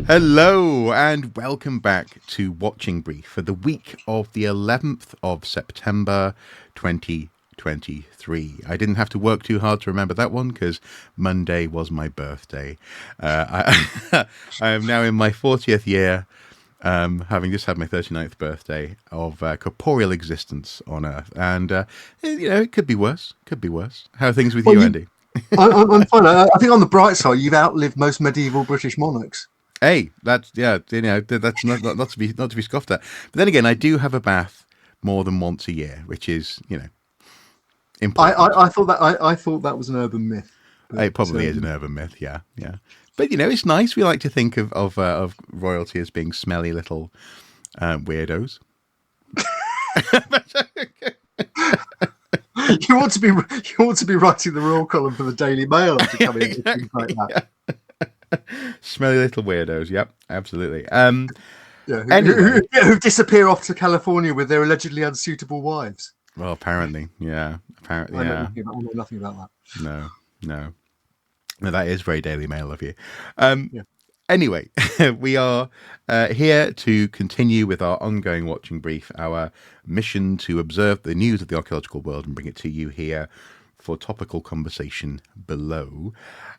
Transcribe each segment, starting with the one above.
Hello and welcome back to Watching Brief for the week of the 11th of September 2023. I didn't have to work too hard to remember that one because Monday was my birthday. I am now in my 40th year, having just had my 39th birthday of corporeal existence on Earth. And, it could be worse. Could be worse. How are things with Well, you, Andy? I'm fine. I think on the bright side, you've outlived most medieval British monarchs. Hey, that's that's not to be scoffed at. But then again, I do have a bath more than once a year, which is important. I thought that was an urban myth, but It probably is an urban myth, yeah, yeah. But it's nice. We like to think of royalty as being smelly little weirdos. you ought to be writing the royal column for the Daily Mail after coming in with things like that. Smelly little weirdos. Yep, absolutely. Yeah, Anyway, who disappear off to California with their allegedly unsuitable wives. well, apparently, yeah, apparently, yeah. I know nothing about that. No, no. No, that is very Daily Mail of you. Yeah. Anyway, we are here to continue with our ongoing Watching Brief, our mission to observe the news of the archaeological world and bring it to you here for topical conversation below.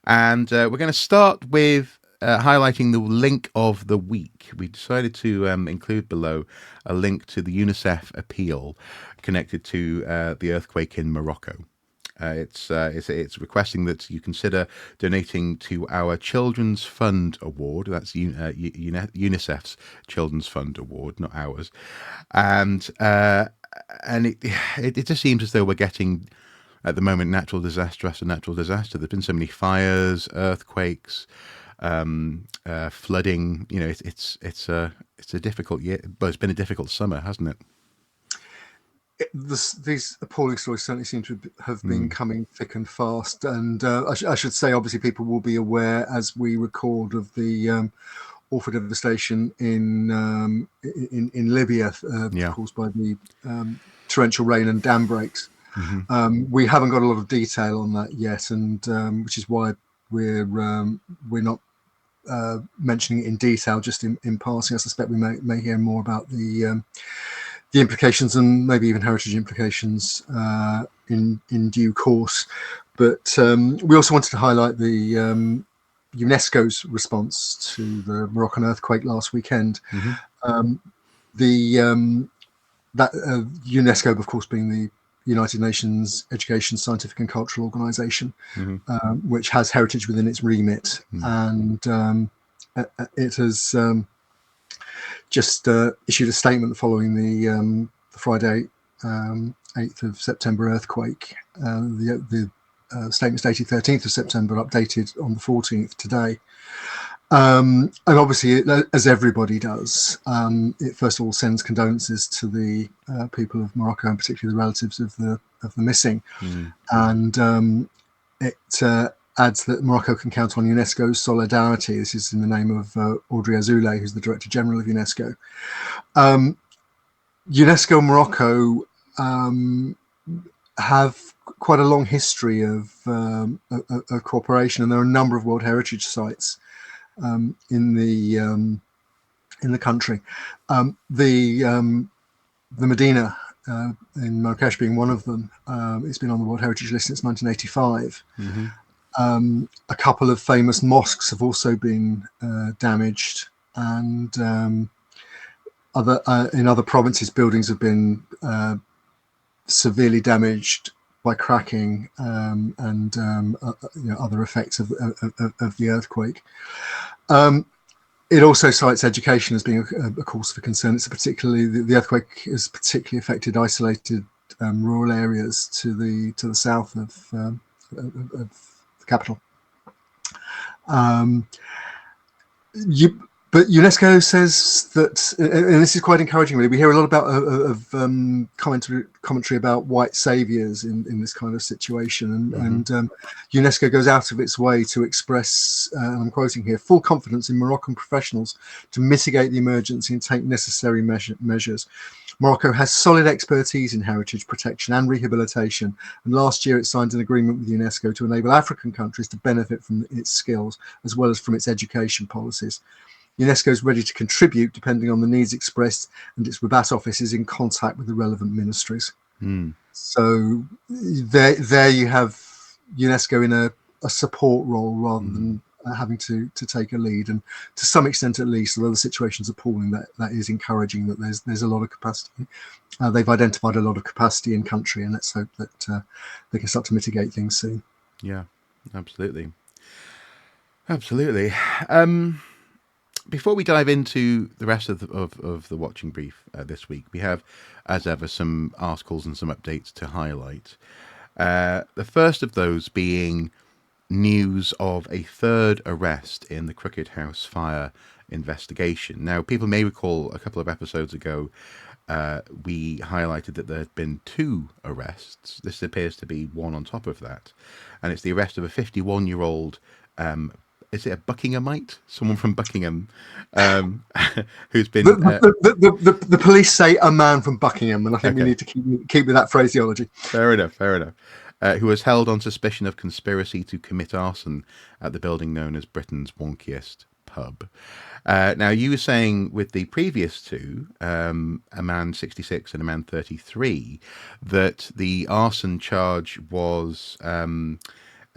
And we're going to start with highlighting the link of the week. We decided to include below a link to the UNICEF appeal connected to the earthquake in Morocco. It's requesting that you consider donating to our Children's Fund Award. That's UNICEF's Children's Fund Award, not ours. And it just seems as though we're getting at the moment natural disaster after natural disaster. There've been so many fires, earthquakes, flooding. It's a difficult year. Well, it's been a difficult summer, hasn't it? These appalling stories certainly seem to have been coming thick and fast, and I should say, obviously, people will be aware as we record of the awful devastation in Libya, caused by the torrential rain and dam breaks. We haven't got a lot of detail on that yet, and which is why we're not mentioning it in detail, just in passing. I suspect we may hear more about the implications and maybe even heritage implications in due course. But we also wanted to highlight the UNESCO's response to the Moroccan earthquake last weekend. UNESCO, of course, being the United Nations Education, Scientific and Cultural Organization, which has heritage within its remit. And it has just issued a statement following the Friday 8th of September earthquake. The statement's dated 13th of September, updated on the 14th today. And obviously, as everybody does, it first of all sends condolences to the people of Morocco, and particularly the relatives of the missing. And it adds that Morocco can count on UNESCO's solidarity. This is in the name of Audrey Azoulay, who's the Director General of UNESCO. UNESCO and Morocco have quite a long history of cooperation, and there are a number of World Heritage sites in the country. The Medina in Marrakesh being one of them. It's been on the World Heritage List since 1985. A couple of famous mosques have also been damaged, and in other provinces, buildings have been severely damaged by cracking and other effects of the earthquake. It also cites education as being a cause for concern. It's particularly the earthquake has particularly affected isolated rural areas to the south of the capital. But UNESCO says that, and this is quite encouraging, really. We hear a lot about commentary about white saviors in this kind of situation, and UNESCO goes out of its way to express, and I'm quoting here, full confidence in Moroccan professionals to mitigate the emergency and take necessary measures. Morocco has solid expertise in heritage protection and rehabilitation, and last year it signed an agreement with UNESCO to enable African countries to benefit from its skills as well as from its education policies. UNESCO is ready to contribute depending on the needs expressed, and its Rabat office is in contact with the relevant ministries. So there you have UNESCO in a support role rather than having to take a lead. And to some extent, at least, although the situation's appalling, that is encouraging that there's a lot of capacity. They've identified a lot of capacity in country, and let's hope that they can start to mitigate things soon. Yeah, absolutely. Absolutely. Before we dive into the rest of the watching brief this week, we have, as ever, some articles and some updates to highlight. The first of those being news of a third arrest in the Crooked House fire investigation. Now, people may recall a couple of episodes ago, we highlighted that there had been 2 arrests. This appears to be one on top of that. And it's the arrest of a 51-year-old is it a Buckinghamite? Someone from Buckingham, who's been. The police say a man from Buckingham, and I think we need to keep with that phraseology. Fair enough. Who was held on suspicion of conspiracy to commit arson at the building known as Britain's wonkiest pub. Now, you were saying with the previous 2, a man 66 and a man 33, that the arson charge was.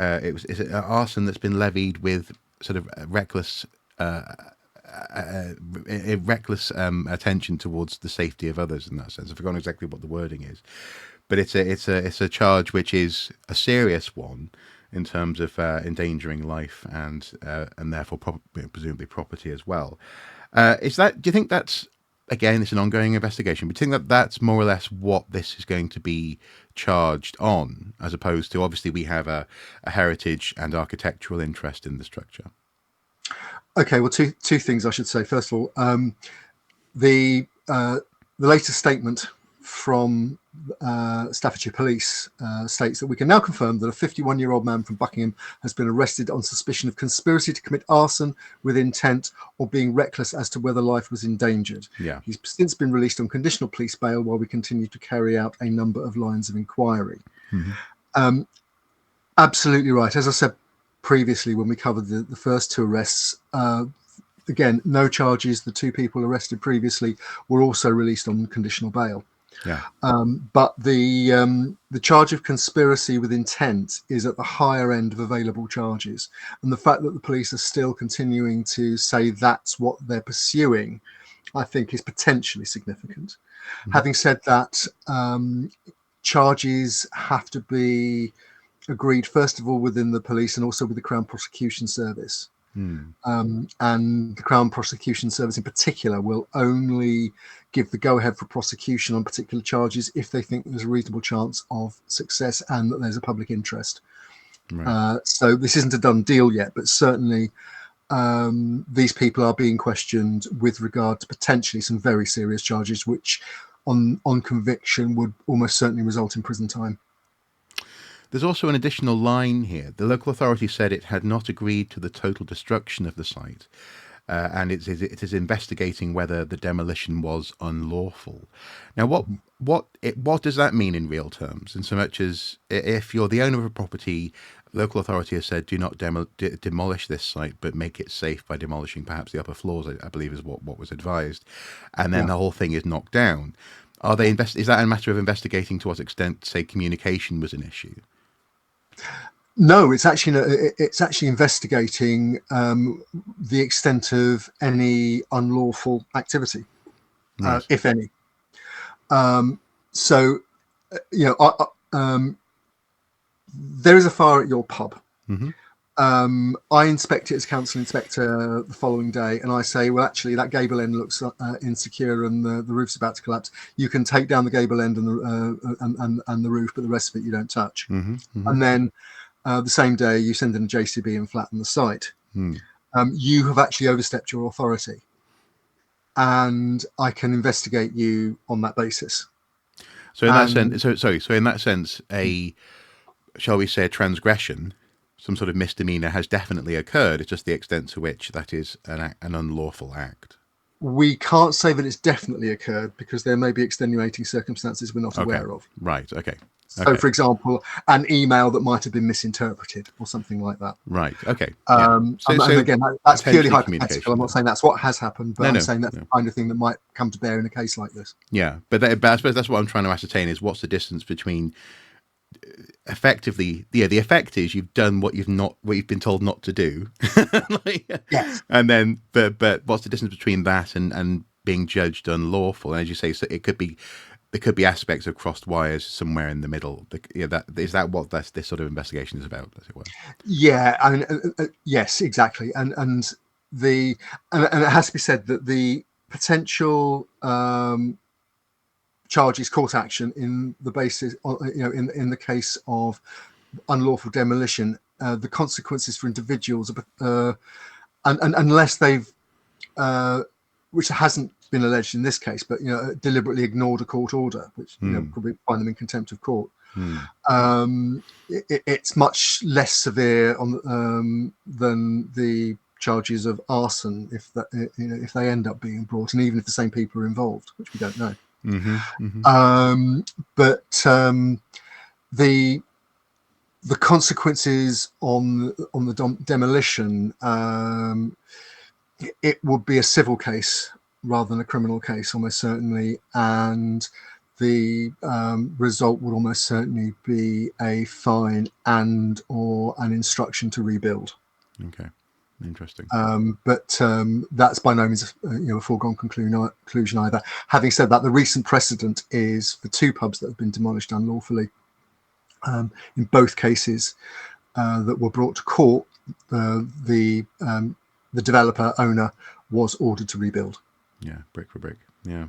Is it arson that's been levied with sort of reckless attention towards the safety of others in that sense. I've forgotten exactly what the wording is, but it's a charge which is a serious one in terms of endangering life and therefore presumably property as well. Do you think that's, again, it's an ongoing investigation, but do you think that that's more or less what this is going to be charged on, as opposed to, obviously, we have a heritage and architectural interest in the structure? Okay, well, two things I should say. First of all, the latest statement from Staffordshire Police states that we can now confirm that a 51-year-old man from Buckingham has been arrested on suspicion of conspiracy to commit arson with intent or being reckless as to whether life was endangered. Yeah. He's since been released on conditional police bail while we continue to carry out a number of lines of inquiry. Absolutely right. As I said previously when we covered the first 2 arrests, again, no charges. The 2 people arrested previously were also released on conditional bail. Yeah. But the charge of conspiracy with intent is at the higher end of available charges, and the fact that the police are still continuing to say that's what they're pursuing, I think, is potentially significant. Having said that, charges have to be agreed first of all within the police and also with the Crown Prosecution Service. And the Crown Prosecution Service in particular will only give the go-ahead for prosecution on particular charges if they think there's a reasonable chance of success and that there's a public interest. Right. So this isn't a done deal yet, but certainly these people are being questioned with regard to potentially some very serious charges, which on conviction would almost certainly result in prison time. There's also an additional line here. The local authority said it had not agreed to the total destruction of the site, and it is investigating whether the demolition was unlawful. Now, what does that mean in real terms? In so much as if you're the owner of a property, local authority has said do not demolish this site, but make it safe by demolishing perhaps the upper floors, I believe is what was advised, and then the whole thing is knocked down. Is that a matter of investigating to what extent, say, communication was an issue? No, it's actually investigating the extent of any unlawful activity, right. If any. There is a fire at your pub. I inspect it as council inspector the following day, and I say, well, actually, that gable end looks insecure, and the roof's about to collapse. You can take down the gable end and the roof, but the rest of it you don't touch. And then the same day, you send in a JCB and flatten the site. You have actually overstepped your authority, and I can investigate you on that basis. So in that sense, shall we say, a transgression, some sort of misdemeanor has definitely occurred. It's just the extent to which that is an unlawful act. We can't say that it's definitely occurred because there may be extenuating circumstances we're not aware of. Right. Okay. So, for example, an email that might have been misinterpreted or something like that. Right. Okay. And again, that's purely potentially hypothetical. I'm not saying that's what has happened, but I'm saying that's no. the kind of thing that might come to bear in a case like this. Yeah, but I suppose that's what I'm trying to ascertain is what's the distance between effectively, the effect is you've done what you've been told not to do. Yes. And then, but what's the distance between that and being judged unlawful? And as you say, so there could be aspects of crossed wires somewhere in the middle. Is that what this sort of investigation is about, as it were? Yeah, I mean, yes, exactly, and it has to be said that the potential charges, court action in the basis, in the case of unlawful demolition, the consequences for individuals, and unless they've, which hasn't been alleged in this case, but deliberately ignored a court order, which could be find them in contempt of court. It's much less severe than the charges of arson if they end up being brought, and even if the same people are involved, which we don't know. But the consequences on the demolition, it would be a civil case rather than a criminal case, almost certainly, and the result would almost certainly be a fine and or an instruction to rebuild. Okay, interesting. But that's by no means a foregone conclusion either. Having said that, the recent precedent is the two pubs that have been demolished unlawfully. In both cases that were brought to court, the developer owner was ordered to rebuild. Yeah, brick for brick. Yeah.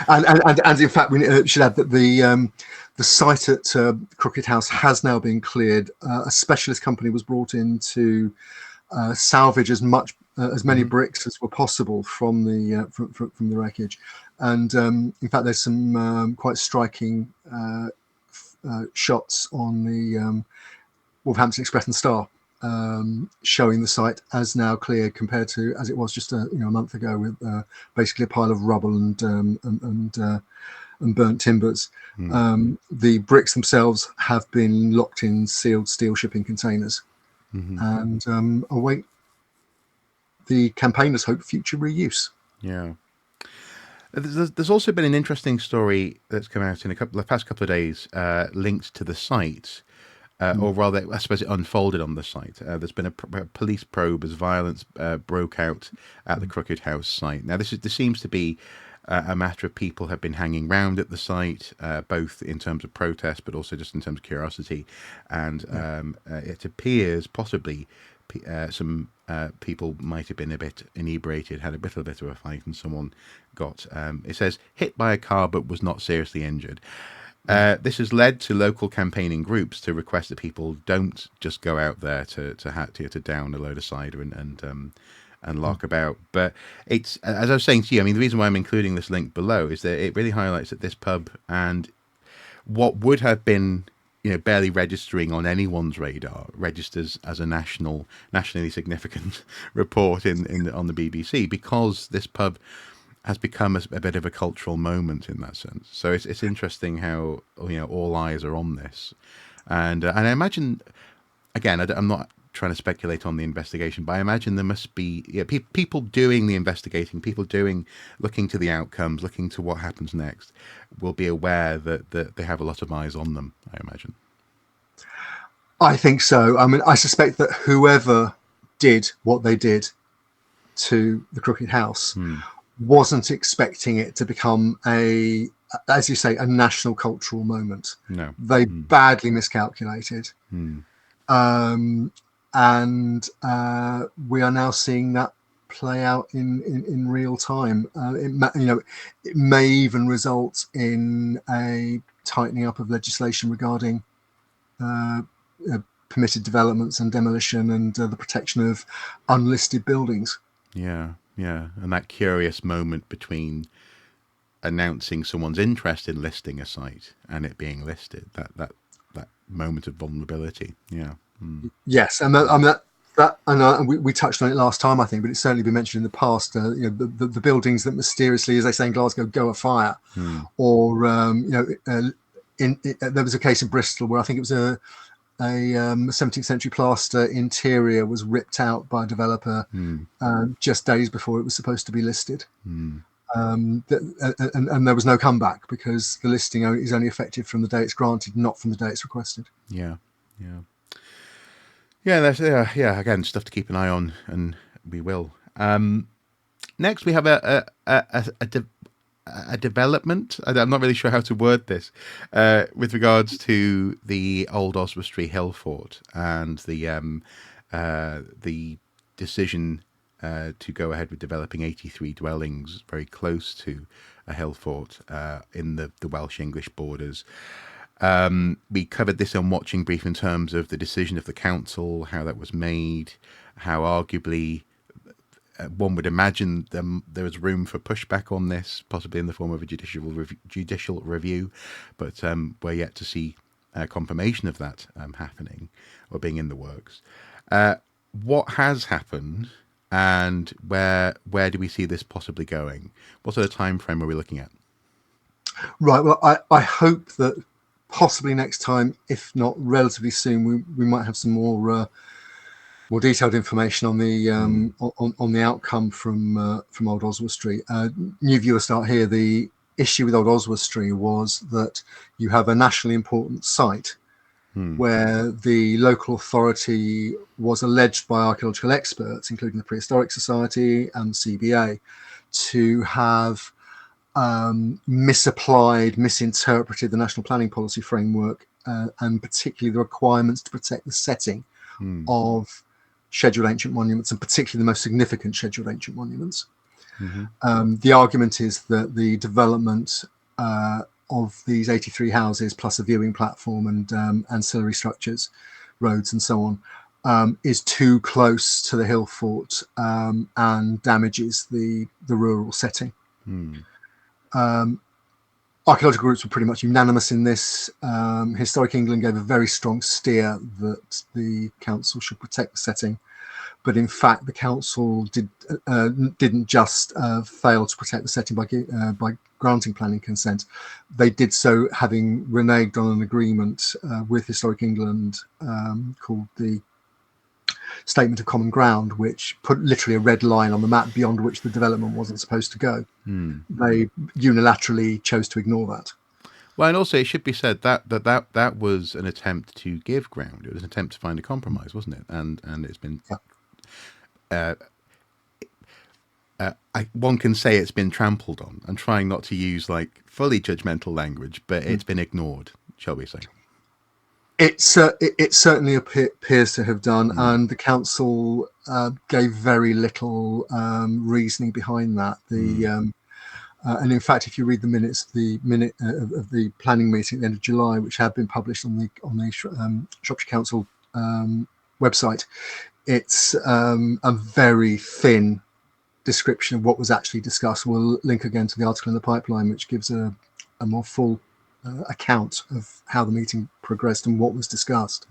And in fact, we should add that the site at Crooked House has now been cleared. A specialist company was brought in to salvage as many bricks as were possible from the wreckage, and in fact, there's some quite striking shots on the Wolverhampton Express and Star, showing the site as now clear compared to as it was just a month ago, with basically a pile of rubble and burnt timbers. The bricks themselves have been locked in sealed steel shipping containers, and await the campaigners' hope future reuse. Yeah. There's also been an interesting story that's come out in the past couple of days, linked to the site. Or rather, I suppose it unfolded on the site. There's been a police probe as violence broke out at the Crooked House site. Now, this seems to be a matter of people have been hanging around at the site, both in terms of protest, but also just in terms of curiosity. And it appears possibly some people might have been a bit inebriated, had a little bit of a fight, and someone got, it says, hit by a car but was not seriously injured. This has led to local campaigning groups to request that people don't just go out there to down a load of cider and lark about. But it's, as I was saying to you, I mean, the reason why I'm including this link below is that it really highlights that this pub, and what would have been barely registering on anyone's radar, registers as a nationally significant report on the BBC, because this pub has become a bit of a cultural moment in that sense. So it's interesting how all eyes are on this, and I imagine, again, I'm not trying to speculate on the investigation, but I imagine there must be people doing the investigating, looking to the outcomes, looking to what happens next, will be aware that they have a lot of eyes on them, I imagine. I think so. I mean, I suspect that whoever did what they did to the Crooked House wasn't expecting it to become as you say, a national cultural moment. No, they badly miscalculated, and we are now seeing that play out in real time. It may even result in a tightening up of legislation regarding permitted developments and demolition and the protection of unlisted buildings. Yeah, and that curious moment between announcing someone's interest in listing a site and it being listed, that moment of vulnerability. Yeah. Yes, and we touched on it last time, I think, but it's certainly been mentioned in the past. The buildings that mysteriously, as they say in Glasgow, go afire, or there was a case in Bristol where I think it was a 17th century plaster interior was ripped out by a developer just days before it was supposed to be listed. And there was no comeback because the listing is only effective from the day it's granted, not from the day it's requested. Yeah, yeah, yeah. That's again, stuff to keep an eye on, and we will. Next, we have a development. I'm not really sure how to word this with regards to the old Oswestry Hillfort and the decision to go ahead with developing 83 dwellings very close to a Hillfort in the Welsh-English borders. We covered this on Watching Brief in terms of the decision of the council, how that was made, how arguably one would imagine there was room for pushback on this, possibly in the form of a judicial review, but we're yet to see confirmation of that happening or being in the works. What has happened, and where do we see this possibly going? What sort of time frame are we looking at? Right. Well, I hope that possibly next time, if not relatively soon, we might have some more detailed information on the on the outcome from Old Oswestry. New viewer start here. The issue with Old Oswestry was that you have a nationally important site where the local authority was alleged by archaeological experts, including the Prehistoric Society and the CBA, to have misinterpreted the National Planning Policy Framework and particularly the requirements to protect the setting of scheduled ancient monuments, and particularly the most significant scheduled ancient monuments. The argument is that the development of these 83 houses, plus a viewing platform and ancillary structures, roads and so on, is too close to the Hillfort and damages the rural setting. Archaeological groups were pretty much unanimous in this. Historic England gave a very strong steer that the council should protect the setting, but in fact the council didn't just fail to protect the setting by granting planning consent. They did so having reneged on an agreement with Historic England called the Statement of Common Ground, which put literally a red line on the map beyond which the development wasn't supposed to go. They unilaterally chose to ignore that. Well, and also it should be said that was an attempt to give ground. It was an attempt to find a compromise, wasn't it? And it's been one can say it's been trampled on. I'm trying not to use like fully judgmental language, but it's been ignored, shall we say? It certainly appears to have done, and the council gave very little reasoning behind that. And in fact, if you read the minutes, of the planning meeting at the end of July, which had been published on the Shropshire Council website, it's a very thin description of what was actually discussed. We'll link again to the article in the pipeline, which gives a more full account of how the meeting progressed and what was discussed,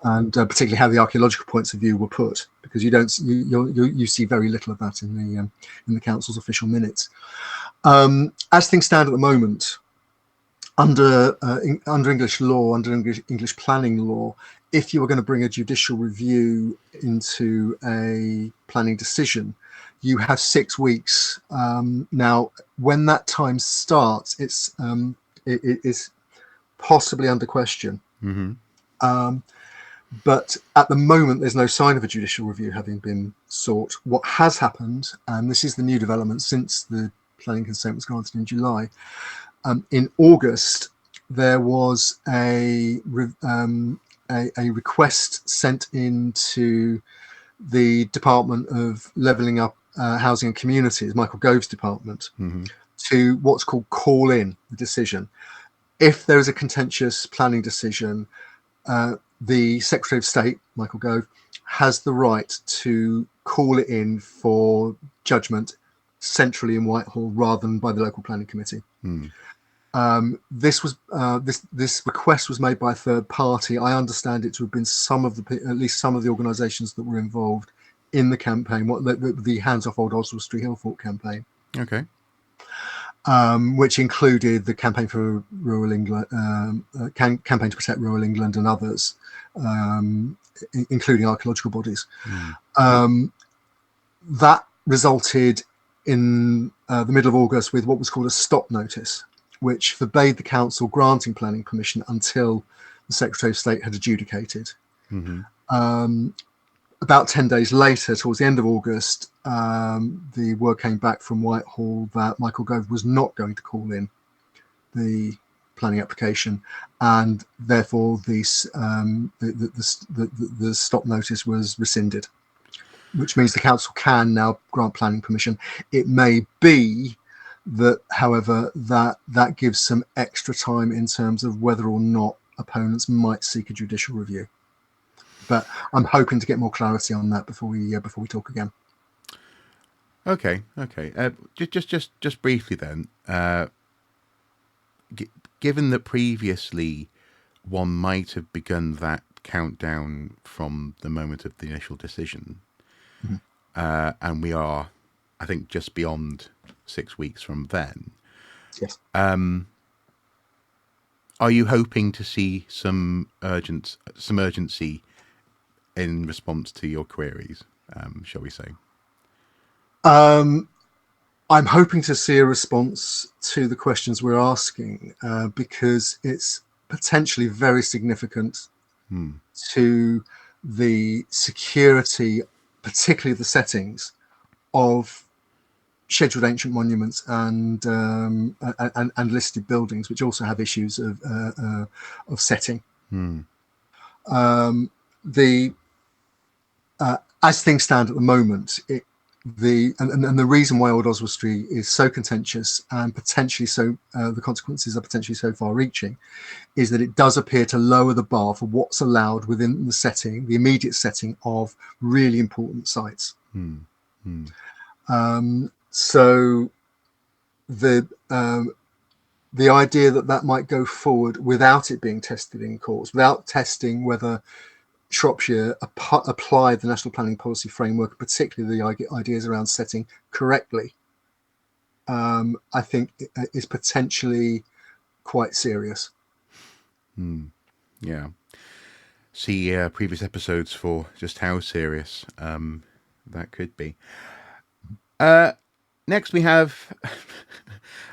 and particularly how the archaeological points of view were put, because you see very little of that in the council's official minutes. As things stand at the moment, under English law, under English planning law, if you were going to bring a judicial review into a planning decision, you have 6 weeks. Now, when that time starts, it is possibly under question. But at the moment, there's no sign of a judicial review having been sought. What has happened, and this is the new development since the planning consent was granted in July, in August, there was a request sent into the Department of Levelling Up Housing and Communities, Michael Gove's department, to what's called call in the decision. If there is a contentious planning decision, the Secretary of State, Michael Gove, has the right to call it in for judgment centrally in Whitehall rather than by the local planning committee. This request was made by a third party. I understand it to have been at least some of the organisations that were involved in the campaign, the Hands Off Old Oswestry Hillfort campaign. Okay. which included the Campaign for Rural England, Campaign to Protect Rural England, and others, including archaeological bodies. That resulted in the middle of August with what was called a stop notice, which forbade the council granting planning permission until the Secretary of State had adjudicated. About 10 days later, towards the end of August, the word came back from Whitehall that Michael Gove was not going to call in the planning application, and therefore the stop notice was rescinded, which means the council can now grant planning permission. It may be that, however, that gives some extra time in terms of whether or not opponents might seek a judicial review. But I'm hoping to get more clarity on that before we talk again. Okay. Just briefly then. Given that previously one might have begun that countdown from the moment of the initial decision, and we are, I think, just beyond 6 weeks from then. Yes. Are you hoping to see some urgency in response to your queries, shall we say? I'm hoping to see a response to the questions we're asking, because it's potentially very significant to the security, particularly the settings of scheduled ancient monuments and listed buildings, which also have issues of setting. As things stand at the moment, the reason why Old Oswestry is so contentious and potentially so the consequences are potentially so far-reaching is that it does appear to lower the bar for what's allowed within the setting, the immediate setting of really important sites. So the idea that might go forward without it being tested in courts, without testing whether Shropshire applied the National Planning Policy Framework, particularly the ideas around setting, correctly, I think is potentially quite serious. Yeah. See previous episodes for just how serious that could be. Next we have,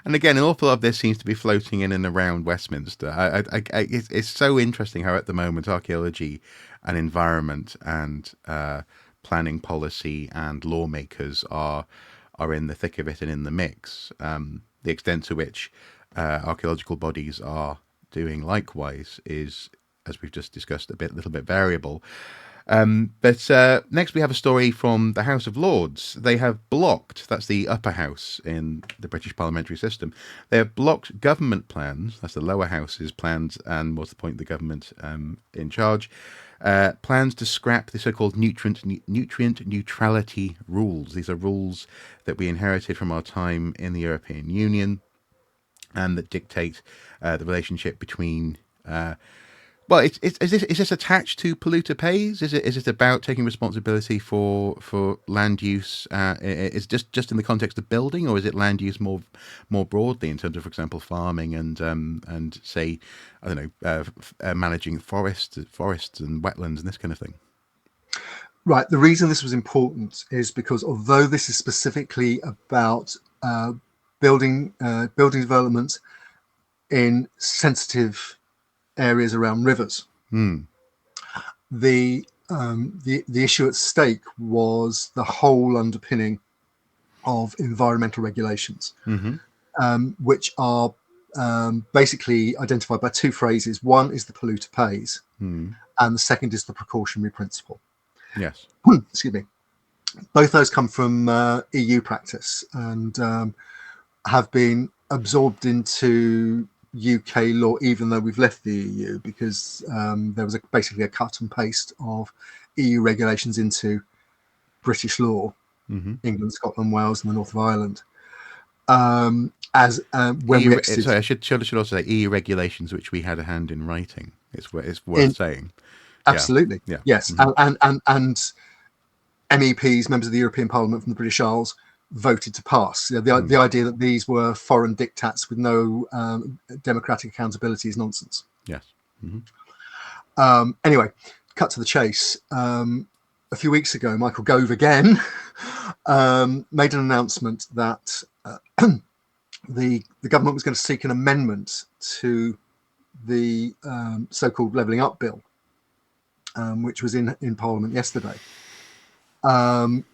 and again, an awful lot of this seems to be floating in and around Westminster. It's so interesting how at the moment archaeology and environment and planning policy and lawmakers are in the thick of it and in the mix. The extent to which archaeological bodies are doing likewise is, as we've just discussed, a little bit variable. But next we have a story from the House of Lords. They have blocked, that's the upper house in the British parliamentary system, they have blocked government plans, that's the lower house's plans, and what's the point of the government in charge, plans to scrap the so-called nutrient neutrality rules. These are rules that we inherited from our time in the European Union and that dictate the relationship between... Well, is this attached to polluter pays? Is it about taking responsibility for land use? Is just in the context of building, or is it land use more broadly in terms of, for example, farming and say, I don't know, managing forests and wetlands and this kind of thing? Right. The reason this was important is because although this is specifically about building development in sensitive areas around rivers, the issue at stake was the whole underpinning of environmental regulations, which are basically identified by two phrases. One is the polluter pays, and the second is the precautionary principle. Yes. Excuse me. Both those come from EU practice and have been absorbed into UK law, even though we've left the EU, because there was basically a cut and paste of EU regulations into British law, England, Scotland, Wales, and the north of Ireland. Sorry, I should also say EU regulations, which we had a hand in writing. It's worth saying. Absolutely, yeah. Yes, and MEPs, members of the European Parliament from the British Isles, voted to pass. The idea that these were foreign diktats with no democratic accountability is nonsense. Yes. Anyway, cut to the chase. A few weeks ago, Michael Gove again made an announcement that the government was going to seek an amendment to the so-called Levelling Up Bill, which was in Parliament yesterday. And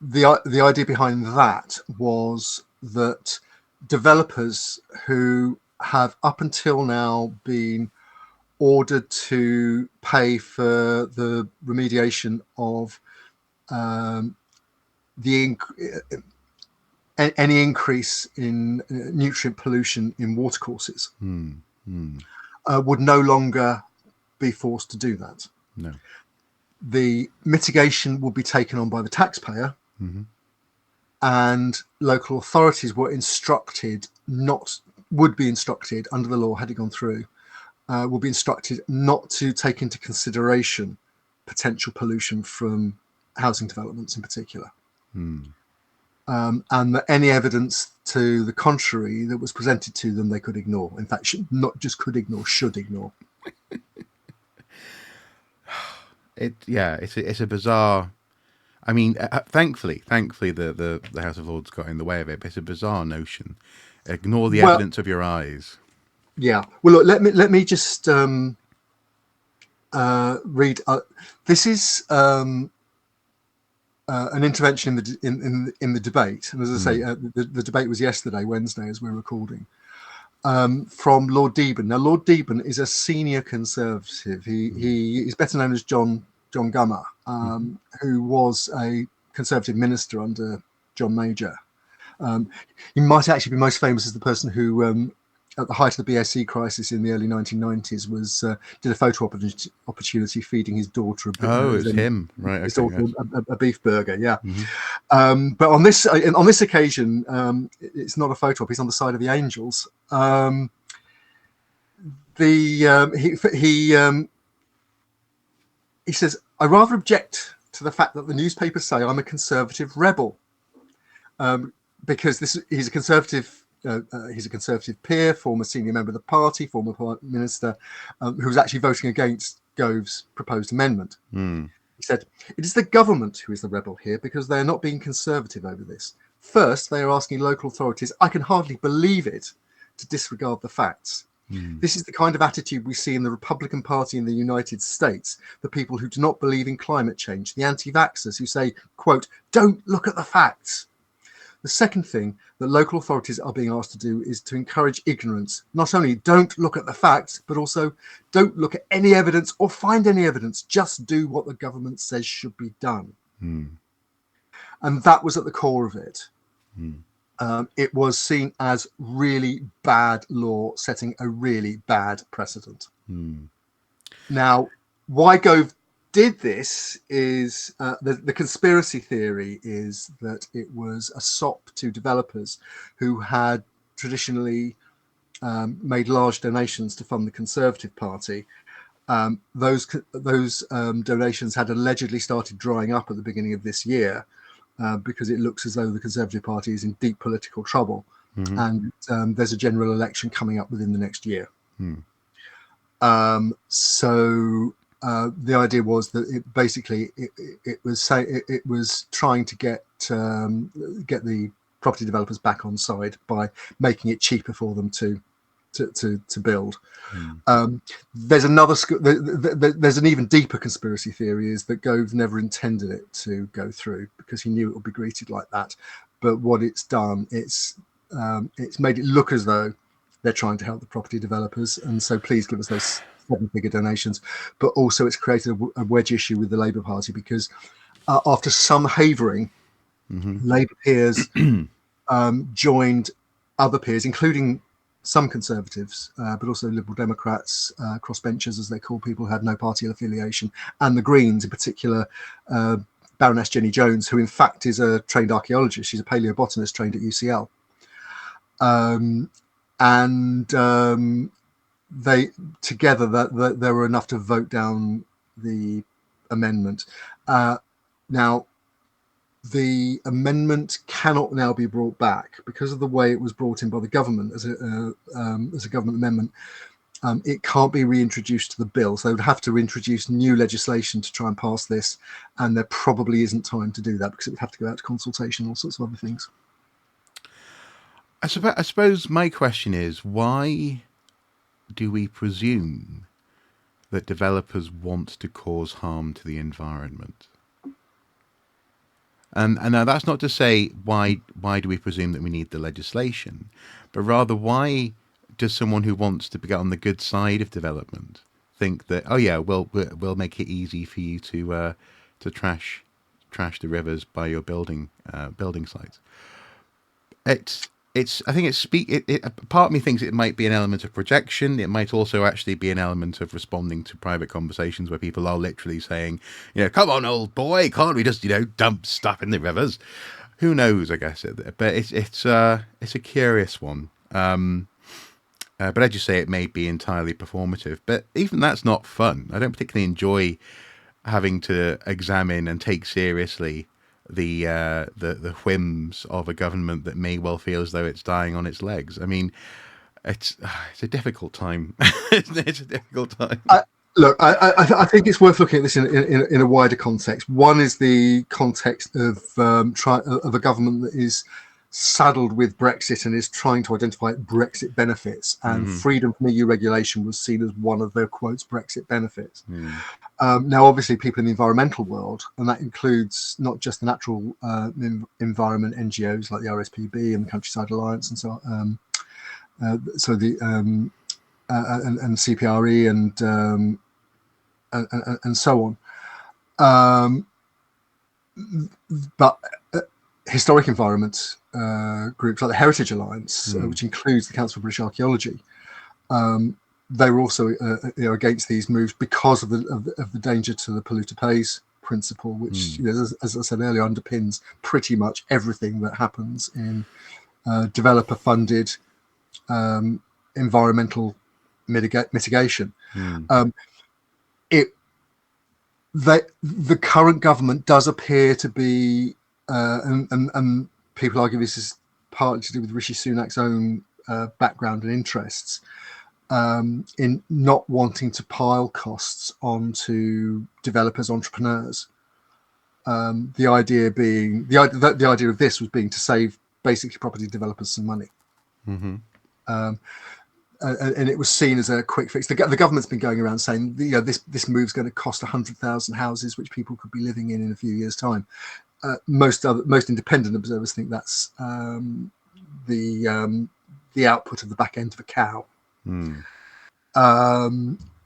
the idea behind that was that developers who have up until now been ordered to pay for the remediation of any increase in nutrient pollution in watercourses would no longer be forced to do that. No. The mitigation will be taken on by the taxpayer, and local authorities would be instructed under the law, had it gone through, will be instructed not to take into consideration potential pollution from housing developments in particular. And that any evidence to the contrary that was presented to them, they could ignore. In fact, not just could ignore, should ignore. It's a bizarre. I mean, thankfully, the House of Lords got in the way of it. But it's a bizarre notion. Ignore the evidence of your eyes. Yeah. Well, look, let me just read. This is an intervention in the debate, and as I say, the debate was yesterday, Wednesday, as we're recording. From Lord Deben. Now, Lord Deben is a senior Conservative. He is better known as John Gummer, who was a Conservative minister under John Major. He might actually be most famous as the person who, at the height of the BSE crisis in the early 1990s, did a photo opportunity feeding his daughter. It's him, right? His daughter a beef burger, yeah. But on this occasion, it's not a photo op. He's on the side of the angels. He says, "I rather object to the fact that the newspapers say I'm a Conservative rebel, because he's a Conservative." He's a Conservative peer, former senior member of the party, former Prime Minister, who was actually voting against Gove's proposed amendment. He said, "It is the government who is the rebel here because they are not being conservative over this. First, they are asking local authorities, I can hardly believe it, to disregard the facts. This is the kind of attitude we see in the Republican Party in the United States, the people who do not believe in climate change, the anti-vaxxers who say, quote, don't look at the facts. The second thing that local authorities are being asked to do is to encourage ignorance. Not only don't look at the facts, but also don't look at any evidence or find any evidence. Just do what the government says should be done." And that was at the core of it. It was seen as really bad law, setting a really bad precedent. Now, why Gove did this is the conspiracy theory is that it was a sop to developers who had traditionally made large donations to fund the Conservative Party. Those donations had allegedly started drying up at the beginning of this year because it looks as though the Conservative Party is in deep political trouble, and there's a general election coming up within the next year. So the idea was that it was trying to get the property developers back on side by making it cheaper for them to build. There's there's an even deeper conspiracy theory is that Gove never intended it to go through because he knew it would be greeted like that. But what it's done, it's made it look as though they're trying to help the property developers, and so please give us those 7-figure donations. But also it's created a wedge issue with the Labour Party because after some havering, Labour peers joined other peers, including some Conservatives, but also Liberal Democrats, crossbenchers, as they call people who had no party affiliation, and the Greens, in particular, Baroness Jenny Jones, who in fact is a trained archaeologist. She's a paleobotanist trained at UCL. They together that there were enough to vote down the amendment. Now, the amendment cannot now be brought back because of the way it was brought in by the government as a government amendment. It can't be reintroduced to the bill, so they would have to introduce new legislation to try and pass this, and there probably isn't time to do that because it would have to go out to consultation and all sorts of other things. I suppose my question is, why do we presume that developers want to cause harm to the environment? And now that's not to say why do we presume that we need the legislation, but rather why does someone who wants to get on the good side of development think that, oh yeah, we'll make it easy for you to trash the rivers by your building sites? I think part of me thinks it might be an element of projection. It might also actually be an element of responding to private conversations where people are literally saying, come on, old boy, can't we just, dump stuff in the rivers? Who knows, I guess. But it's a curious one. But as you say, it may be entirely performative. But even that's not fun. I don't particularly enjoy having to examine and take seriously the whims of a government that may well feel as though it's dying on its legs. I mean, it's a difficult time. It's a difficult time. Look, I think it's worth looking at this in a wider context. One is the context of a government that is saddled with Brexit and is trying to identify Brexit benefits, and freedom from EU regulation was seen as one of their quotes Brexit benefits. Now, obviously, people in the environmental world, and that includes not just the natural environment NGOs like the RSPB and the Countryside Alliance and so on, and CPRE and so on, but historic environment groups like the Heritage Alliance, which includes the Council for British Archaeology, they were also against these moves because of the danger to the polluter pays principle, which as I said earlier, underpins pretty much everything that happens in developer-funded environmental mitigation. The current government does appear to be, and people argue this is partly to do with Rishi Sunak's own background and interests, in not wanting to pile costs onto developers, entrepreneurs. The idea being the idea of this was being to save basically property developers some money. And it was seen as a quick fix. The government's been going around saying, this move's going to cost 100,000 houses, which people could be living in a few years' time. Most independent observers think that's the output of the back end of a cow,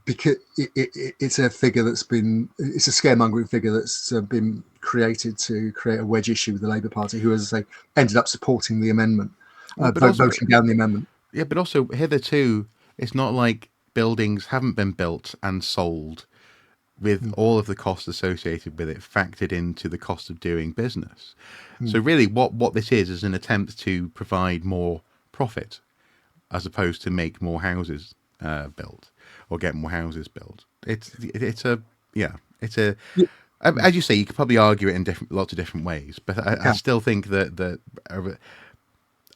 because it's a figure it's a scaremongering figure that's been created to create a wedge issue with the Labour Party, who, as I say, ended up supporting the amendment, voting down the amendment. Yeah, but also hitherto, it's not like buildings haven't been built and sold with all of the costs associated with it factored into the cost of doing business. So really what this is an attempt to provide more profit as opposed to make more houses built or get more houses built. As you say, you could probably argue it in lots of different ways, but I still think that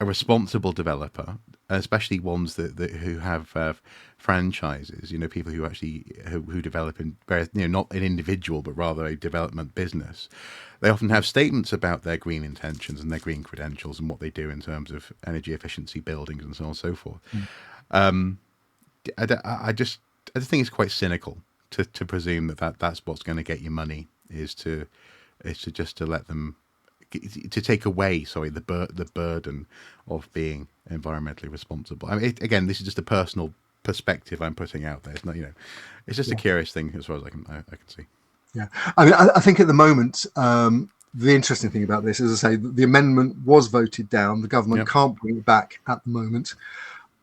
a responsible developer, especially ones who have franchises, people who actually who develop in various, not an individual but rather a development business, they often have statements about their green intentions and their green credentials and what they do in terms of energy efficiency buildings and so on and so forth. I just think it's quite cynical to presume that's what's going to get you money is to let them. To take away, the burden of being environmentally responsible. I mean, again, this is just a personal perspective I'm putting out there. It's not, it's just a curious thing as far as I can see. Yeah, I mean, I think at the moment, the interesting thing about this, as I say, the amendment was voted down. The government can't bring it back at the moment.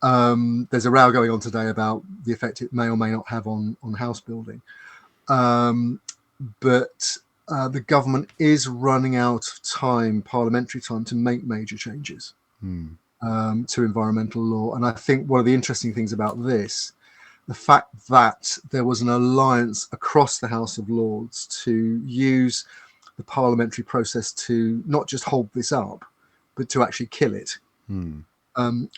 There's a row going on today about the effect it may or may not have on house building, but. The government is running out of time, parliamentary time, to make major changes to environmental law. And I think one of the interesting things about this, the fact that there was an alliance across the House of Lords to use the parliamentary process to not just hold this up, but to actually kill it,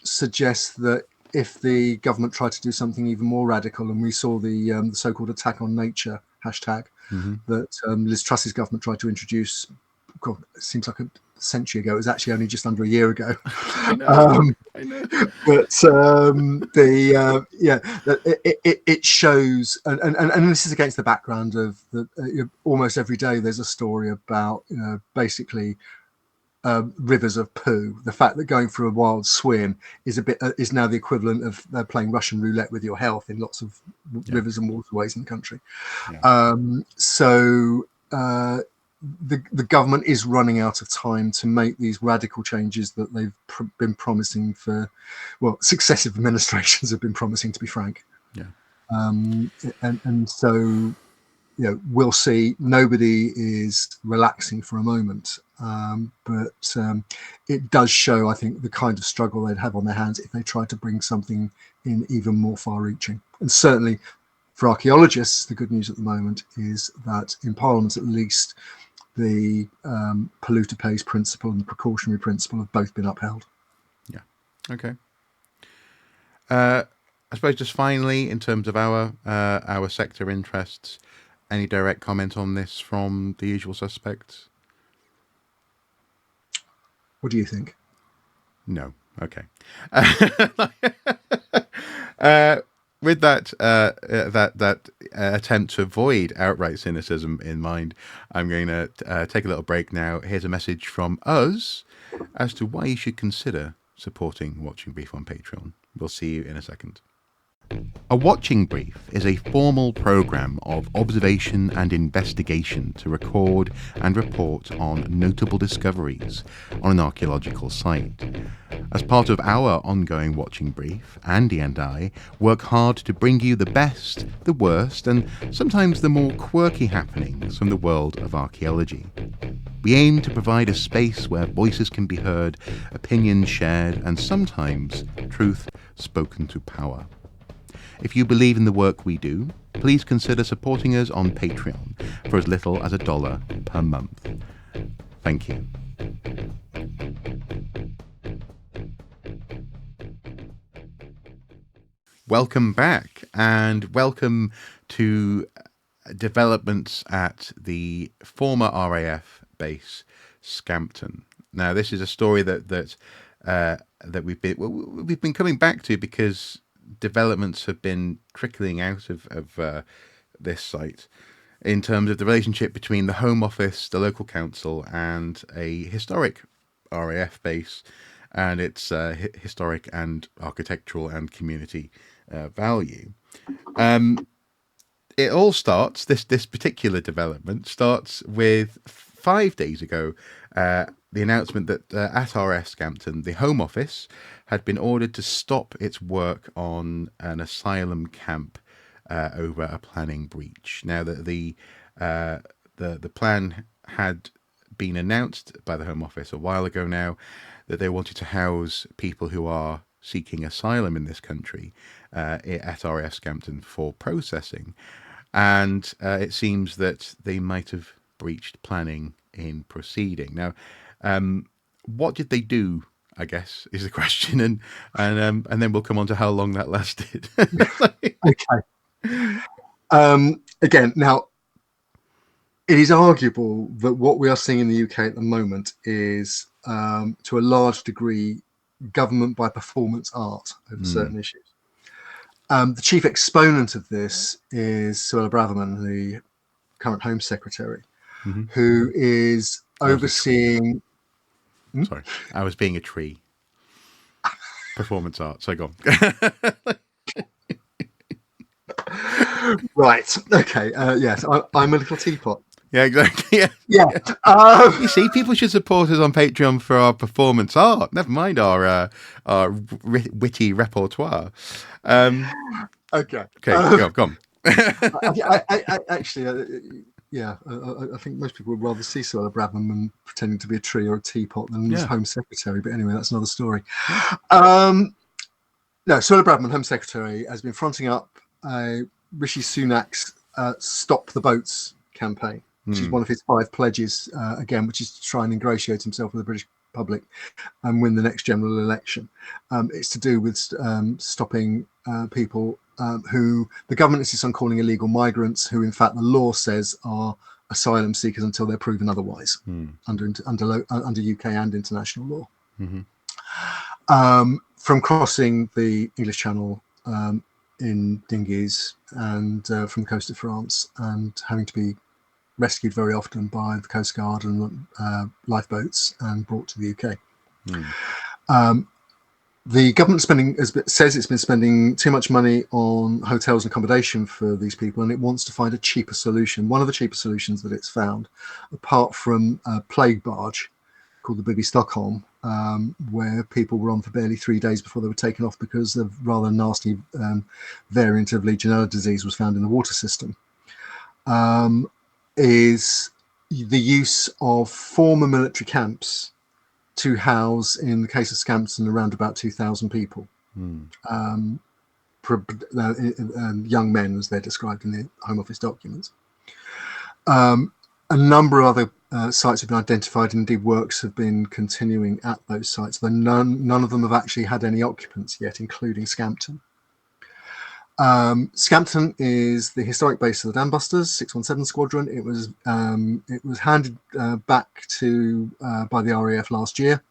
suggests that if the government tried to do something even more radical, and we saw the so-called attack on nature hashtag that Liz Truss's government tried to introduce, God, it seems like a century ago. It was actually only just under a year ago. I know. But it shows, and this is against the background of almost every day there's a story about basically rivers of poo. The fact that going for a wild swim is now the equivalent of playing Russian roulette with your health in lots of rivers and waterways in the country. The government is running out of time to make these radical changes that they've been promising for, well, successive administrations have been promising, to be frank. And so we'll see. Nobody is relaxing for a moment, but it does show, I think, the kind of struggle they'd have on their hands if they tried to bring something in even more far-reaching. And certainly for archaeologists, the good news at the moment is that in Parliament, at least, the polluter pays principle and the precautionary principle have both been upheld. Yeah. Okay. I suppose just finally, in terms of our sector interests, any direct comment on this from the usual suspects? What do you think? No. Okay. With that attempt to avoid outright cynicism in mind, I'm going to take a little break now. Here's a message from us as to why you should consider supporting Watching Brief on Patreon. We'll see you in a second. A Watching Brief is a formal programme of observation and investigation to record and report on notable discoveries on an archaeological site. As part of our ongoing Watching Brief, Andy and I work hard to bring you the best, the worst, and sometimes the more quirky happenings from the world of archaeology. We aim to provide a space where voices can be heard, opinions shared, and sometimes truth spoken to power. If you believe in the work we do, please consider supporting us on Patreon for as little as $1 per month. Thank you. Welcome back, and welcome to developments at the former RAF base, Scampton. Now, this is a story that we've been coming back to because developments have been trickling out of this site in terms of the relationship between the Home Office, the local council, and a historic RAF base and its historic and architectural and community value. It all starts, this particular development starts with 5 days ago, the announcement that at RAF Scampton, the Home Office had been ordered to stop its work on an asylum camp over a planning breach. Now, the plan had been announced by the Home Office a while ago now that they wanted to house people who are seeking asylum in this country at RAF Scampton for processing. And it seems that they might have breached planning in proceeding. Now, what did they do, I guess, is the question, and then we'll come on to how long that lasted. Okay. Again, now, it is arguable that what we are seeing in the UK at the moment is, to a large degree, government by performance art over certain issues. The chief exponent of this is Suella Braverman, the current Home Secretary, who is overseeing... Sorry, I was being a tree. Performance art, so go on. Right, okay, yes, I'm a little teapot. Yeah, exactly. Yeah. You see, people should support us on Patreon for our performance art. Never mind our witty repertoire. Okay. Go on. I actually, I think most people would rather see Suella Braverman pretending to be a tree or a teapot than as Home Secretary. But anyway, that's another story. No, Suella Braverman, Home Secretary, has been fronting up Rishi Sunak's "Stop the Boats" campaign. which is one of his 5 pledges, again, which is to try and ingratiate himself with the British public and win the next general election. It's to do with stopping people who the government insists on calling illegal migrants, who in fact the law says are asylum seekers until they're proven otherwise under UK and international law. From crossing the English Channel in dinghies and from the coast of France, and having to be rescued very often by the Coast Guard and lifeboats and brought to the UK. The government says it's been spending too much money on hotels and accommodation for these people, and it wants to find a cheaper solution. One of the cheaper solutions that it's found, apart from a plague barge called the Bibi Stockholm, where people were on for barely 3 days before they were taken off because a rather nasty variant of Legionella disease was found in the water system, is the use of former military camps to house, in the case of Scampton, around about 2,000 people. Young men, as they're described in the Home Office documents. A number of other sites have been identified, and indeed works have been continuing at those sites, though none of them have actually had any occupants yet, including Scampton. Scampton is the historic base of the Dambusters 617 Squadron. It was handed back to by the RAF last year,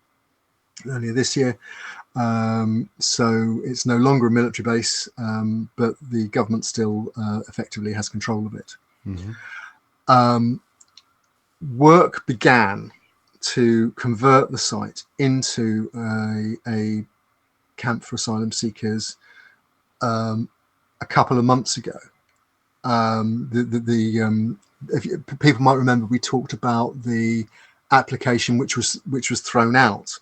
earlier this year. So it's no longer a military base, but the government still effectively has control of it. Work began to convert the site into a camp for asylum seekers a couple of months ago. People might remember, we talked about the application which was thrown out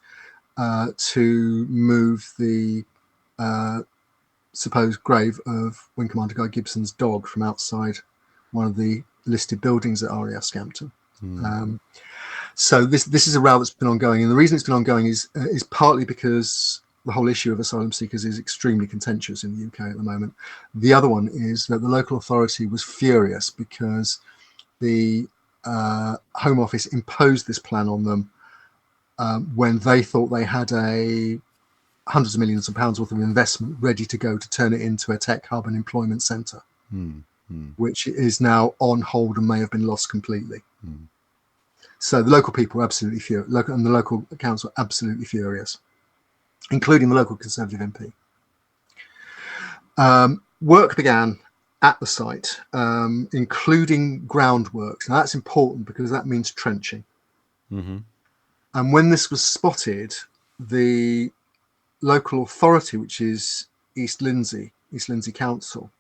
to move the supposed grave of Wing Commander Guy Gibson's dog from outside one of the listed buildings at RAF Scampton. So this is a row that's been ongoing, and the reason it's been ongoing is partly because the whole issue of asylum seekers is extremely contentious in the UK at the moment. The other one is that the local authority was furious because the Home Office imposed this plan on them when they thought they had hundreds of millions of pounds worth of investment ready to go to turn it into a tech hub and employment centre, which is now on hold and may have been lost completely. So the local people are absolutely furious, and the local council are absolutely furious, including the local Conservative MP. Work began at the site, including groundworks. Now that's important because that means trenching. And when this was spotted, the local authority, which is East Lindsey Council,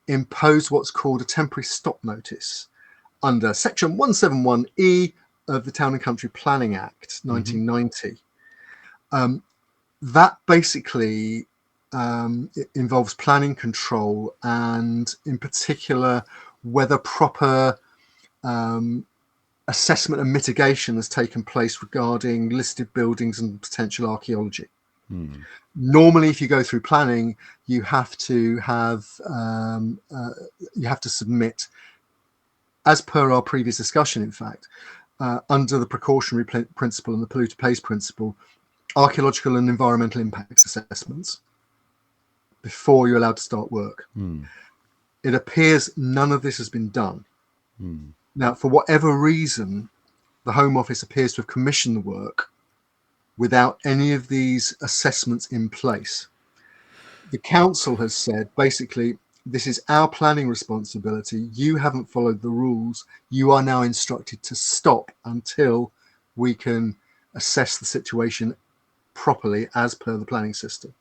imposed what's called a temporary stop notice under Section 171E of the Town and Country Planning Act 1990. That basically it involves planning control, and in particular whether proper assessment and mitigation has taken place regarding listed buildings and potential archaeology. Normally, if you go through planning, you have to submit, as per our previous discussion, in fact, under the precautionary principle and the polluter pays principle, archaeological and environmental impact assessments before you're allowed to start work. It appears none of this has been done. Now, for whatever reason, the Home Office appears to have commissioned the work without any of these assessments in place. The council has said, basically, this is our planning responsibility. You haven't followed the rules. You are now instructed to stop until we can assess the situation properly as per the planning system.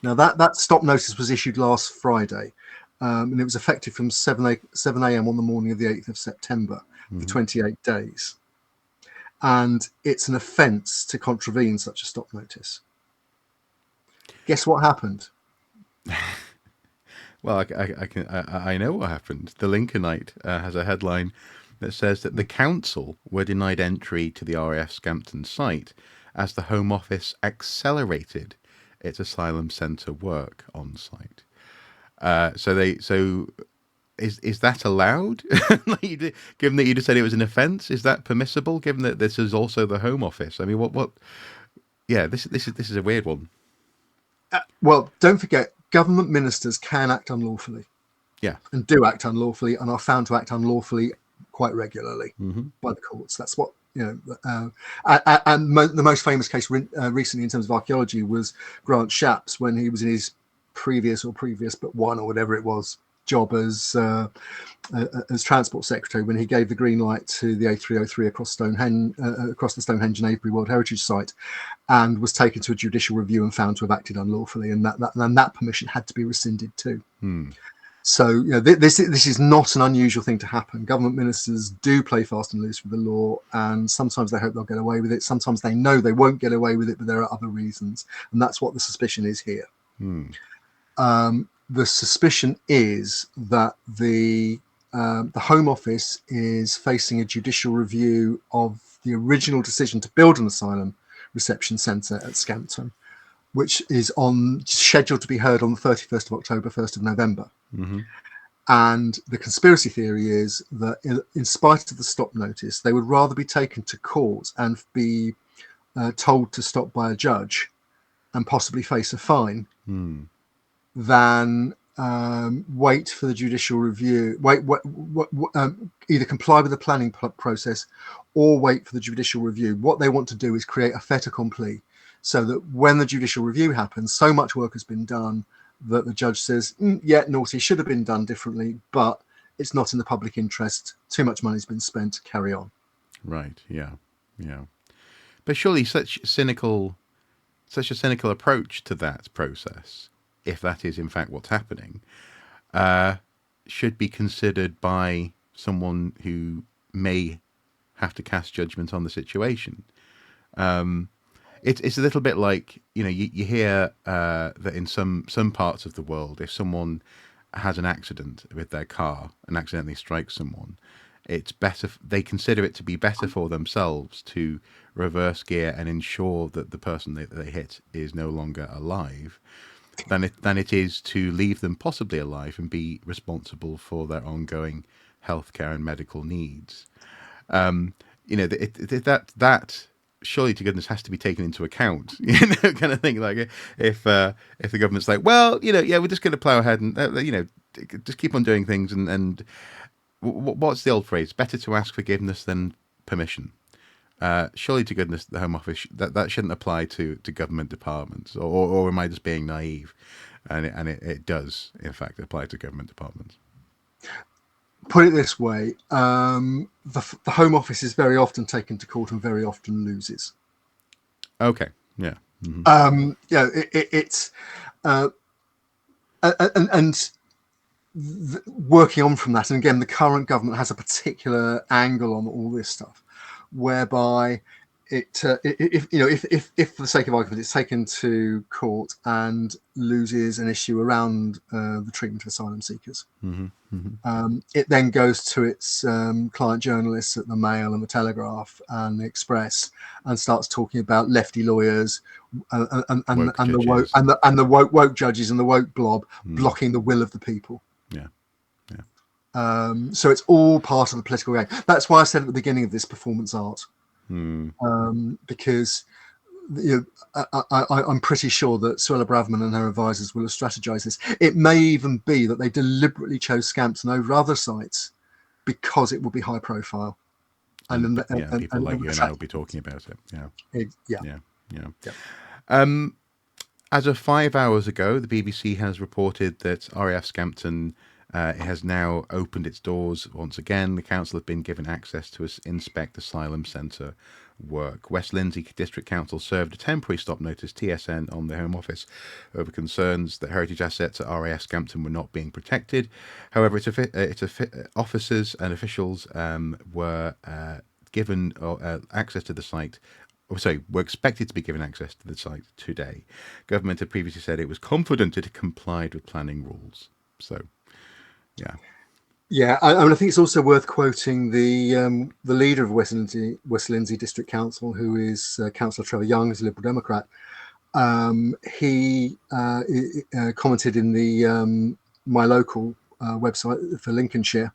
Now that stop notice was issued last Friday, and it was effective from 7 a.m. on the morning of the 8th of September for 28 days. And it's an offence to contravene such a stop notice. Guess what happened? Well, I know what happened. The Lincolnite has a headline that says that the council were denied entry to the RAF Scampton site as the Home Office accelerated its asylum centre work on site. So is that allowed? Given that you just said it was an offence, is that permissible? Given that this is also the Home Office, I mean, what? Yeah, this is a weird one. Well, don't forget, government ministers can act unlawfully Yeah. and do act unlawfully and are found to act unlawfully quite regularly by the courts. That's what, the most famous case recently in terms of archaeology was Grant Shapps, when he was in his previous but one or whatever it was job as Transport Secretary, when he gave the green light to the A303 across the Stonehenge and Avebury World Heritage Site, and was taken to a judicial review and found to have acted unlawfully, and that permission had to be rescinded too. So this is not an unusual thing to happen. Government ministers do play fast and loose with the law, and sometimes they hope they'll get away with it. Sometimes they know they won't get away with it, but there are other reasons, and that's what the suspicion is here. The suspicion is that the Home Office is facing a judicial review of the original decision to build an asylum reception centre at Scampton, which is scheduled to be heard on the 31st of October, 1st of November. And the conspiracy theory is that in spite of the stop notice, they would rather be taken to court and be told to stop by a judge and possibly face a fine than wait for the judicial review, either comply with the planning process or wait for the judicial review. What they want to do is create a fait accompli, so that when the judicial review happens, so much work has been done that the judge says, yeah, naughty, should have been done differently, but it's not in the public interest. Too much money's been spent. Carry on. Right. Yeah. Yeah. But surely such a cynical approach to that process, if that is in fact what's happening, should be considered by someone who may have to cast judgment on the situation. It's a little bit like, you hear that in some parts of the world, if someone has an accident with their car and accidentally strikes someone, it's better, they consider it to be better for themselves to reverse gear and ensure that the person that they hit is no longer alive than it is to leave them possibly alive and be responsible for their ongoing healthcare and medical needs. That surely to goodness has to be taken into account, kind of thing. Like if the government's like, well, we're just going to plow ahead and just keep on doing things, and what's the old phrase? Better to ask forgiveness than permission. Surely to goodness, the Home Office that shouldn't apply to government departments, or am I just being naive? And it does in fact apply to government departments. Put it this way, the Home Office is very often taken to court and very often loses. Okay. Yeah. It's working on from that, and again, the current government has a particular angle on all this stuff, whereby if for the sake of argument, it's taken to court and loses an issue around the treatment of asylum seekers, it then goes to its client journalists at the Mail and the Telegraph and the Express and starts talking about lefty lawyers and the woke judges and the woke blob blocking the will of the people. So it's all part of the political game. That's why I said at the beginning of this, performance art. Because I'm pretty sure that Suella Braverman and her advisors will have strategized this. It may even be that they deliberately chose Scampton over other sites because it will be high profile. And people like you and I will be talking about it. As of 5 hours ago, the BBC has reported that RAF Scampton has now opened its doors once again. The council have been given access to inspect asylum centre work. West Lindsey District Council served a temporary stop notice, TSN, on the Home Office over concerns that heritage assets at RAF Scampton were not being protected. However, its officers and officials were given access to the site. Were expected to be given access to the site today. Government had previously said it was confident it had complied with planning rules. So, yeah. Yeah, I think it's also worth quoting the leader of West Lindsey District Council, who is Councillor Trevor Young, who's a Liberal Democrat. He commented in the My Local website for Lincolnshire.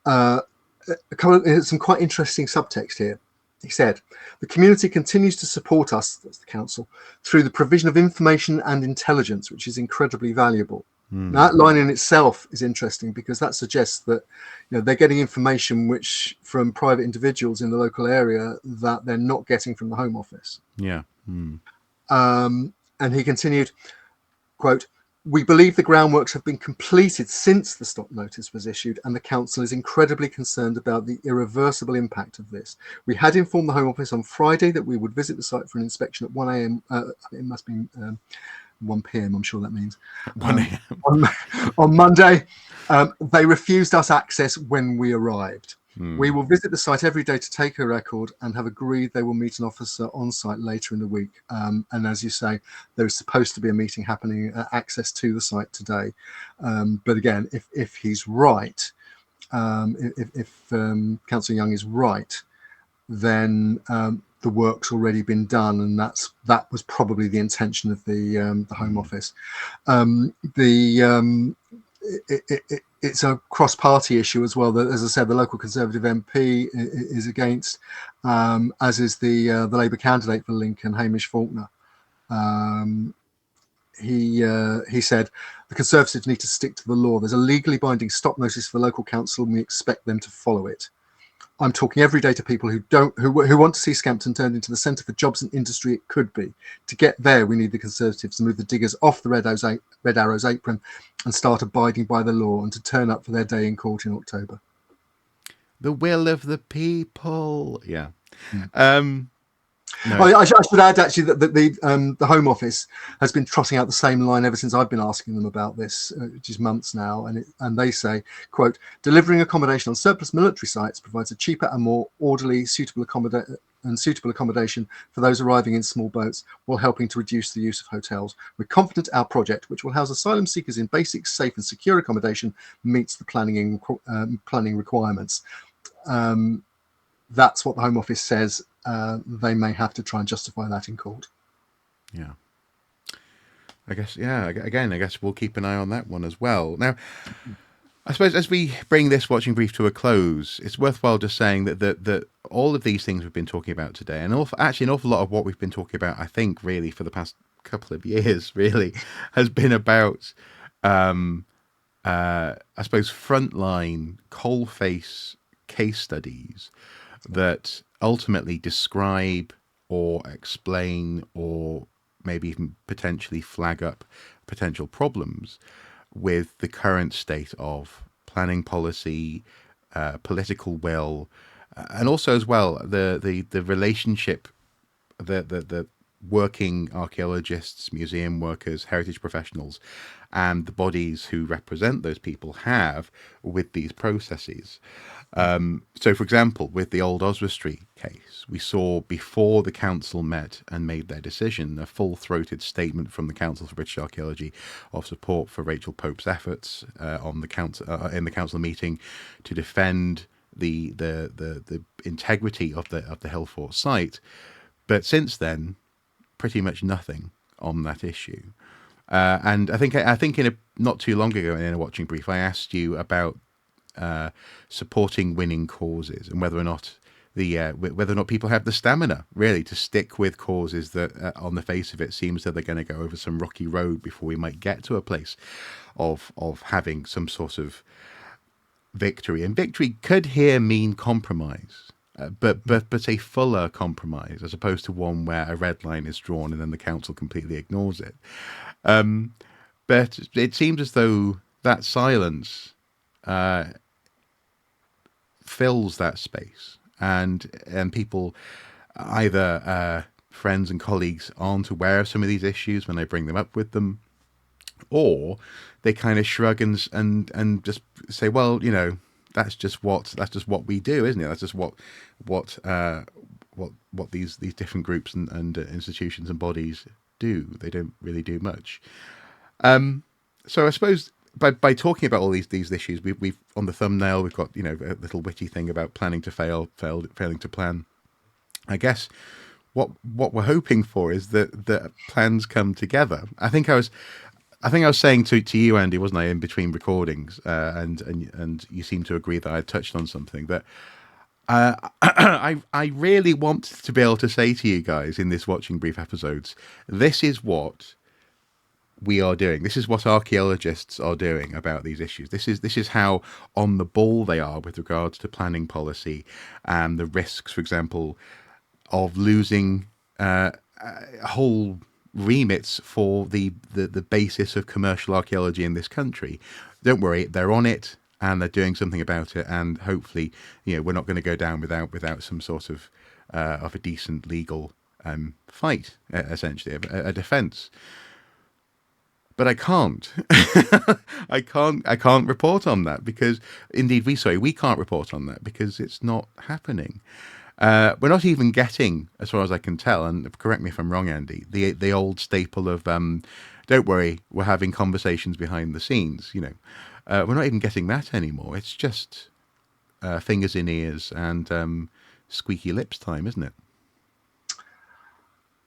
Some quite interesting subtext here. He said, the community continues to support us, that's the council, through the provision of information and intelligence, which is incredibly valuable. Now, that line in itself is interesting because that suggests that they're getting information which from private individuals in the local area that they're not getting from the Home Office. Yeah. And he continued, quote, we believe the groundworks have been completed since the stop notice was issued, and the council is incredibly concerned about the irreversible impact of this. We had informed the Home Office on Friday that we would visit the site for an inspection at 1 a.m. It must be 1 p.m. I'm sure that means 1 a.m. on Monday. They refused us access when we arrived. We will visit the site every day to take a record and have agreed they will meet an officer on site later in the week. And as you say, there is supposed to be a meeting happening, access to the site today. But again, if he's right, if Councillor Young is right, then the work's already been done, and that was probably the intention of the Home Office. It's a cross-party issue as well. That, as I said, the local Conservative MP is against, as is the Labour candidate for Lincoln, Hamish Faulkner. He said the Conservatives need to stick to the law. There's a legally binding stop notice for the local council, and we expect them to follow it. I'm talking every day to people who want to see Scampton turned into the centre for jobs and industry it could be. To get there, we need the Conservatives to move the diggers off the Red Arrow's apron and start abiding by the law, and to turn up for their day in court in October. The will of the people. Yeah. No. I should add actually that the Home Office has been trotting out the same line ever since I've been asking them about this, which is months now, and they say, quote, delivering accommodation on surplus military sites provides a cheaper and more orderly, suitable accommodation for those arriving in small boats, while helping to reduce the use of hotels. We're confident our project, which will house asylum seekers in basic, safe and secure accommodation, meets the planning requirements. That's what the Home Office says. They may have to try and justify that in court. Yeah. I guess we'll keep an eye on that one as well. Now, I suppose as we bring this watching brief to a close, it's worthwhile just saying that all of these things we've been talking about today, and actually an awful lot of what we've been talking about, I think, really for the past couple of years, really, has been about, I suppose, frontline, coalface case studies that ultimately describe or explain or maybe even potentially flag up potential problems with the current state of planning policy, political will, and also as well the relationship the working archaeologists, museum workers, heritage professionals, and the bodies who represent those people have with these processes. So, for example, with the old Oswestry case, we saw before the council met and made their decision a full-throated statement from the Council for British Archaeology of support for Rachel Pope's efforts on the council in the council meeting to defend the integrity of the Hillfort site. But since then, pretty much nothing on that issue. And I think not too long ago in a watching brief, I asked you about supporting winning causes and whether or not people have the stamina really to stick with causes that on the face of it seems that they're going to go over some rocky road before we might get to a place of having some sort of victory. And victory could here mean compromise, but a fuller compromise as opposed to one where a red line is drawn and then the council completely ignores it. But it seems as though that silence fills that space, and people, either friends and colleagues, aren't aware of some of these issues when I bring them up with them, or they kind of shrug and just say, well, that's just what we do, isn't it? That's just what these different groups and institutions and bodies do. They don't really do much. So I suppose by talking about all these issues, we've on the thumbnail we've got a little witty thing about planning to failing to plan. I guess what we're hoping for is that plans come together. I think I was I think I was saying to you, Andy, wasn't I, in between recordings, and you seem to agree that I touched on something that I really want to be able to say to you guys in this watching brief episodes. This is what we are doing. This is what archaeologists are doing about these issues. This is how on the ball they are with regards to planning policy and the risks, for example, of losing whole remits for the basis of commercial archaeology in this country. Don't worry, they're on it and they're doing something about it, and hopefully, we're not going to go down without some sort of a decent legal fight, essentially, a defence. But I can't. I can't report on that because, indeed, we can't report on that because it's not happening. We're not even getting, as far as I can tell, and correct me if I'm wrong, Andy, the old staple of, don't worry, we're having conversations behind the scenes, we're not even getting that anymore. It's just fingers in ears and squeaky lips time, isn't it?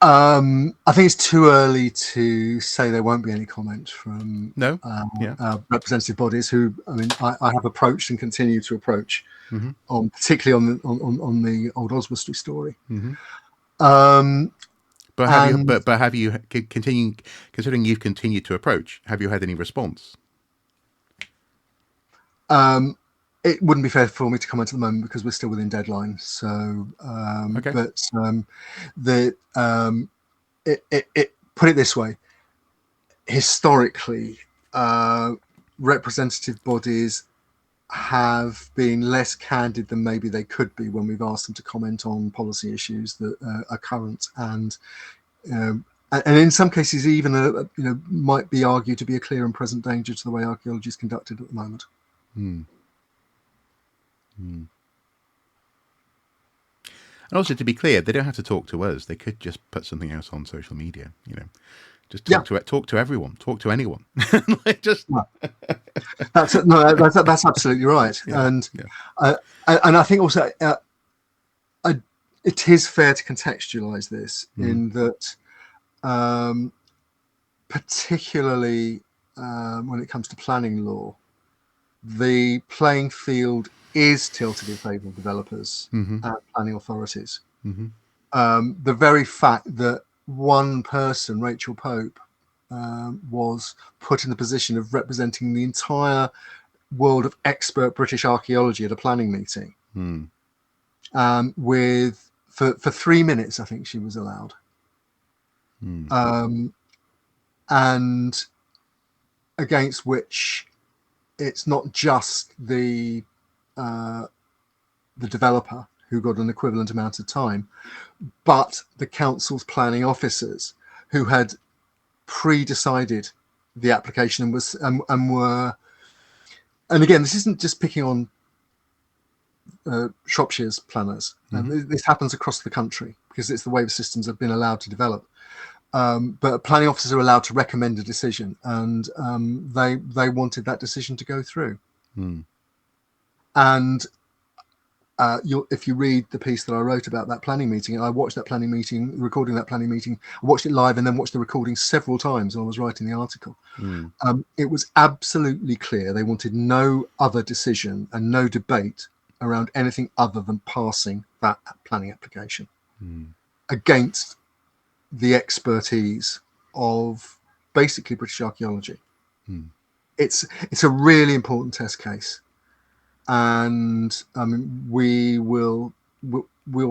I think it's too early to say there won't be any comment from representative bodies who, I have approached and continue to approach, particularly on the old Oswestry story. But have you considering you've continued to approach? Have you had any response? It wouldn't be fair for me to comment at the moment because we're still within deadline. So, okay. But put it this way: historically, representative bodies have been less candid than maybe they could be when we've asked them to comment on policy issues that are current, and in some cases even might be argued to be a clear and present danger to the way archaeology is conducted at the moment. And also, to be clear, they don't have to talk to us. They could just put something else on social media. Just talk to everyone, talk to anyone. That's absolutely right. And I think also it is fair to contextualize this in that, particularly when it comes to planning law, the playing field is tilted in favour of developers and planning authorities. The very fact that one person, Rachel Pope, was put in the position of representing the entire world of expert British archaeology at a planning meeting, for 3 minutes, I think she was allowed, and against which it's not just the developer who got an equivalent amount of time, but the council's planning officers who had pre-decided the application and were, and again, this isn't just picking on Shropshire's planners. This happens across the country because it's the way the systems have been allowed to develop. But planning officers are allowed to recommend a decision, and they wanted that decision to go through. And if you read the piece that I wrote about that planning meeting, I watched that planning meeting, recording that planning meeting, I watched it live and then watched the recording several times while I was writing the article. It was absolutely clear they wanted no other decision and no debate around anything other than passing that planning application against the expertise of basically British archaeology. It's a really important test case, and we'll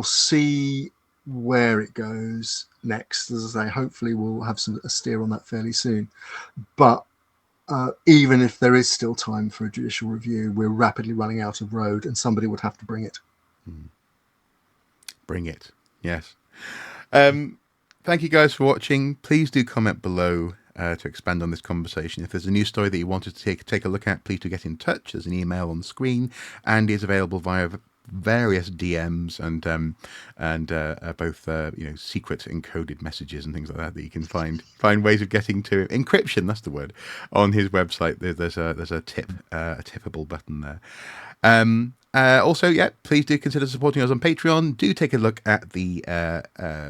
see where it goes next. As I say, hopefully we'll have a steer on that fairly soon. But even if there is still time for a judicial review, we're rapidly running out of road, and somebody would have to bring it. Bring it, yes. Thank you guys for watching. Please do comment below to expand on this conversation. If there's a news story that you wanted to take a look at, please do get in touch. There's an email on the screen. Andy is available via various DMs and both secret encoded messages and things like that you can find ways of getting to encryption. That's the word on his website. There's a tippable button there. Also, please do consider supporting us on Patreon. Do take a look at the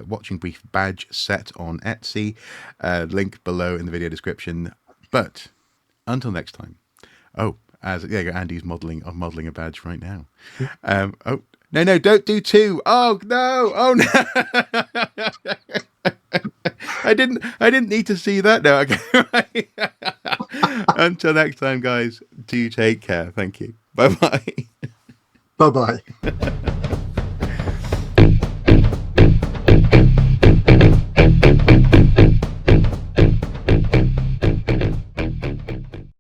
Watching Brief badge set on Etsy. Link below in the video description. But until next time. Oh, as yeah, Andy's modelling. I'm modelling a badge right now. Oh no, don't do 2. Oh no. I didn't need to see that. No, okay. Until next time, guys. Do take care. Thank you. Bye bye. Bye bye.